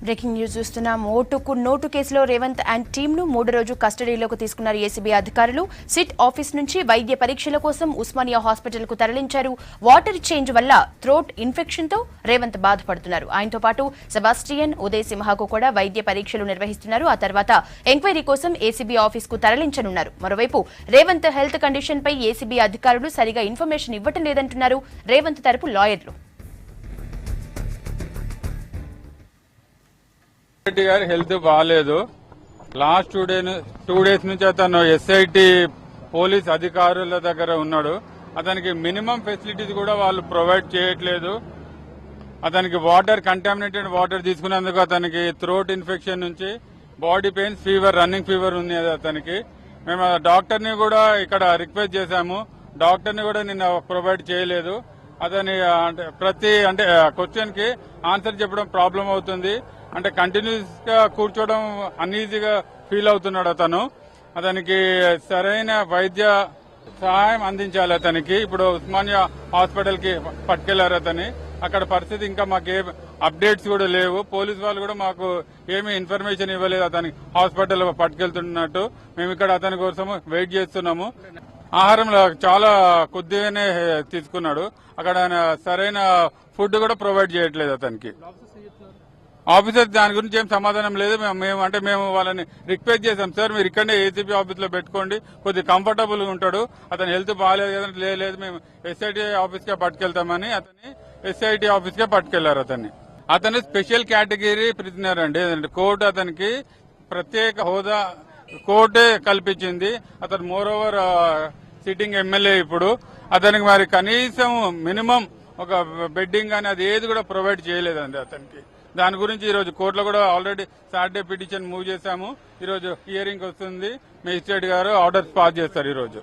Breaking news చూస్తున్నాం. ఓటుకు note కేసులో రేవంత్ అండ్ టీమ్ ను 3వ రోజు కస్టడీలోకి తీసుకున్నారు ఏసీబీ అధికారులు. సిట్ ఆఫీస్ నుంచి వైద్య పరీక్షల కోసం ఉస్మానియా హాస్పిటల్ కు తరలించారు. వాటర్ చేంజ్ వల్ల థ్రోట్ ఇన్ఫెక్షన్ తో రేవంత్ బాధపడుతున్నారు. ఆయనతో పాటు సెబాస్టియన్, ఉదయ్ సింహకు కూడా వైద్య పరీక్షలు నిర్వహిస్తున్నారు. ఆ తర్వాత ఎంక్వైరీ కోసం ఏసీబీ ఆఫీస్ కు తరలించనున్నారు. మరోవైపు రేవంత్ హెల్త్ కండిషన్ పై ఏసీబీ అధికారులు సరిగా ఇన్ఫర్మేషన్ ఇవ్వటం లేదంటున్నారు రేవంత్ తరపు లాయర్లు. రెడ్డి గారి హెల్త్ బాగాలేదు. లాస్ట్ 2 డేస్ నుంచి అతను ఎస్ఐటి పోలీస్ అధికారుల దగ్గర ఉన్నాడు. అతనికి మినిమం ఫెసిలిటీస్ కూడా వాళ్ళు ప్రొవైడ్ చేయట్లేదు. అతనికి వాటర్, కంటామినేటెడ్ వాటర్ తీసుకున్నందుకు అతనికి థ్రోట్ ఇన్ఫెక్షన్ నుంచి body pains, fever, running fever ఉంది అతనికి. మేము డాక్టర్ని కూడా ఇక్కడ రిక్వెస్ట్ చేశాము. డాక్టర్ని కూడా నిన్న ప్రొవైడ్ చేయలేదు. అతని ప్రతి క్వశ్చన్ కి ఆన్సర్ చెప్పడం ప్రాబ్లం అవుతుంది. కంటిన్యూస్ గా కూర్చోవడం అన్ఈజీగా ఫీల్ అవుతున్నాడు అతను. అతనికి సరైన వైద్య సహాయం అందించాలి. అతనికి ఇప్పుడు ఉస్మానియా హాస్పిటల్ కి పట్టుకెళ్లారు అతని. అక్కడ పరిస్థితి ఇంకా మాకు ఏ అప్డేట్స్ కూడా లేవు. పోలీసు వాళ్ళు కూడా మాకు ఏమీ ఇన్ఫర్మేషన్ ఇవ్వలేదు అతని హాస్పిటల్ పట్టుకెళ్తున్నట్టు. మేము ఇక్కడ అతని కోసం వెయిట్ చేస్తున్నాము. ఆహారంలో చాలా కొద్దిగానే తీసుకున్నాడు. అక్కడ సరైన ఫుడ్ కూడా ప్రొవైడ్ చేయట్లేదు అతనికి. ఆఫీసర్ దాని గురించి ఏం సమాధానం లేదు. మేము వాళ్ళని రిక్వెస్ట్ చేశాం, సార్ మీరు ఇక్కడనే ఏసీబీ ఆఫీస్ లో పెట్టుకోండి, కొద్దిగా కంఫర్టబుల్ గా ఉంటాడు, అతని హెల్త్ బాగాలేదు కదంటే లేదు మేము ఎస్ఐటి ఆఫీస్ కే పట్టుకెళ్తామని అతన్ని ఎస్ఐటి ఆఫీస్ కే పట్టుకెళ్లారు. అతను స్పెషల్ కేటగిరీ ప్రిజనర్ అండి. కోర్టు అతనికి ప్రత్యేక హోదా కోర్టే కల్పించింది. అతను మోర్ ఓవర్ సిట్టింగ్ ఎమ్మెల్యే. ఇప్పుడు అతనికి మరి కనీసం మినిమం ఒక బెడ్డింగ్ కానీ అది ఏది కూడా ప్రొవైడ్ చేయలేదండి అతనికి. దాని గురించి ఈ రోజు కోర్టులో కూడా ఆల్రెడీ సాటర్డే పిటిషన్ మూవ్ చేశాము. ఈ రోజు హియరింగ్ వస్తుంది. మేజిస్ట్రేట్ గారు ఆర్డర్స్ పాస్ చేస్తారు ఈ రోజు.